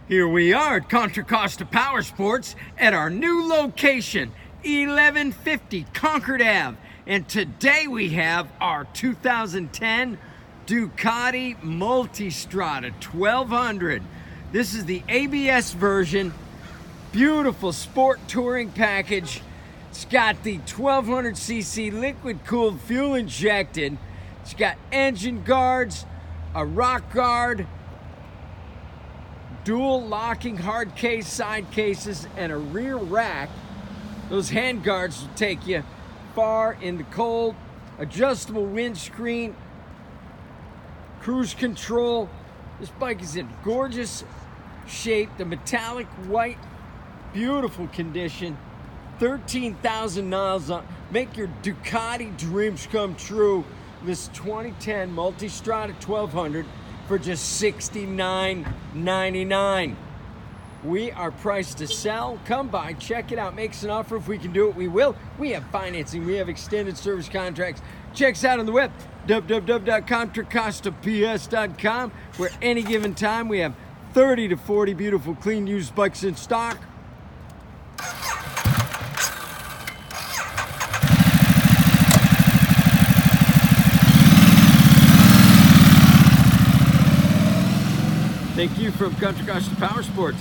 Here we are at Contra Costa Powersports at our new location, 1150 Concord Ave. And today we have our 2010 Ducati Multistrada 1200. This is the ABS version, beautiful sport touring package. It's got the 1200cc liquid cooled fuel injected. It's got engine guards, a rock guard, dual locking hard case side cases, and a rear rack. Those hand guards will take you far in the cold. Adjustable windscreen, cruise control. This bike is in gorgeous shape. The metallic white, beautiful condition. 13,000 miles on. Make your Ducati dreams come true. This 2010 Multistrada 1200 for just $69.99. We are priced to sell. Come by, check it out, make us an offer. If we can do it, we will. We have financing, we have extended service contracts. Check us out on the web, www.contracostaps.com, where any given time we have 30 to 40 beautiful, clean, used bikes in stock. Thank you from Contra Costa Powersports.